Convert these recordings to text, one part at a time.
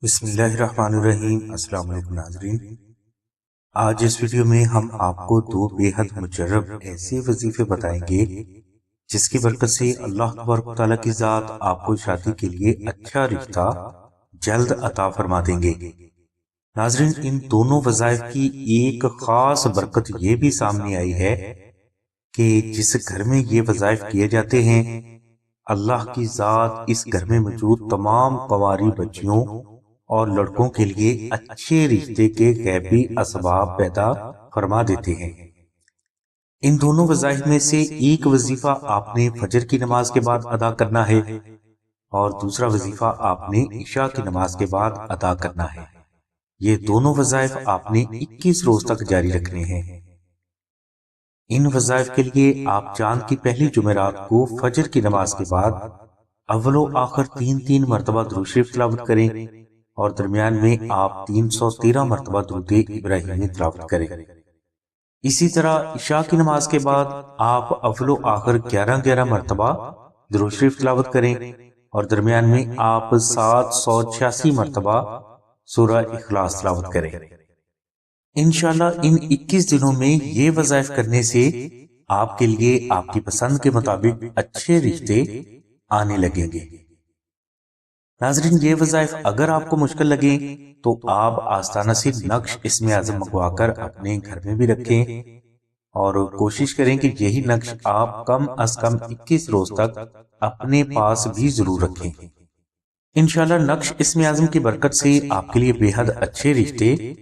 بسم اللہ الرحمن الرحیم۔ السلام علیکم ناظرین، آج اس ویڈیو میں ہم آپ کو دو بے حد مجرب ایسے وظیفے بتائیں گے جس کی برکت سے اللہ تبارک و تعالیٰ کی ذات آپ کو شادی کے لیے اچھا رشتہ جلد عطا فرما دیں گے۔ ناظرین، ان دونوں وظائف کی ایک خاص برکت یہ بھی سامنے آئی ہے کہ جس گھر میں یہ وظائف کیے جاتے ہیں، اللہ کی ذات اس گھر میں موجود تمام کنواری بچیوں اور لڑکوں کے لیے اچھے رشتے کے غیبی اسباب پیدا فرما دیتے ہیں۔ ان دونوں وظائف میں سے ایک وظیفہ آپ نے فجر کی نماز کے بعد ادا کرنا ہے اور دوسرا وظیفہ آپ نے عشاء کی نماز کے بعد ادا کرنا ہے۔ یہ دونوں وظائف آپ نے 21 روز تک جاری رکھنے ہیں۔ ان وظائف کے لیے آپ چاند کی پہلی جمعرات کو فجر کی نماز کے بعد اول و آخر تین مرتبہ درود شریف تلاوت کریں اور درمیان میں آپ 313 مرتبہ درود ابراہیمی تلاوت کریں۔ اسی طرح عشاء کی نماز کے بعد آپ اول و آخر 11 مرتبہ درود شریف تلاوت کریں اور درمیان میں آپ 786 مرتبہ سورہ اخلاص تلاوت کریں۔ انشاءاللہ ان 21 دنوں میں یہ وظائف کرنے سے آپ کے لیے آپ کی پسند کے مطابق اچھے رشتے آنے لگیں گے۔ ناظرین، یہ وظائف اگر آپ کو مشکل لگیں تو آپ آستانہ سے نقش اسم اعظم منگوا کر اپنے گھر میں بھی رکھیں اور کوشش کریں کہ یہی نقش آپ کم از کم 21 روز تک اپنے پاس بھی ضرور رکھیں۔ انشاءاللہ نقش اسم اعظم کی برکت سے آپ کے لیے بے حد اچھے رشتے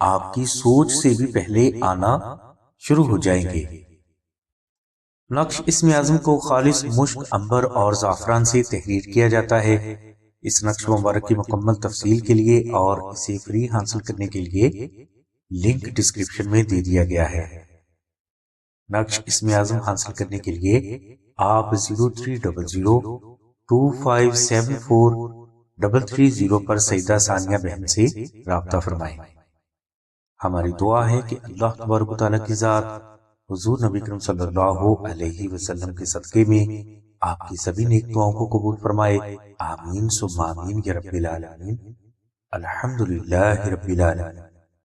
آپ کی سوچ سے بھی پہلے آنا شروع ہو جائیں گے۔ نقش اسم اعظم کو خالص مشک، عنبر اور زعفران سے تحریر کیا جاتا ہے۔ اس نقش مبارک کی مکمل تفصیل کے لیے اور اسے فری حاصل کرنے کے لیے لنک ڈسکرپشن میں دے دیا گیا ہے۔ نقش اسم اعظم حاصل کرنے کے لیے آپ 0300257433 پر سیدہ ثانیہ بہن سے رابطہ فرمائیں۔ ہماری دعا ہے کہ اللہ تبارک و تعالیٰ کی ذات حضور نبی کریم صلی اللہ علیہ وسلم کے صدقے میں آپ کی سبھی نیک دعاؤں کو قبول فرمائے۔ آمین ثم آمین یا رب العالمین۔ الحمدللہ رب العالمین۔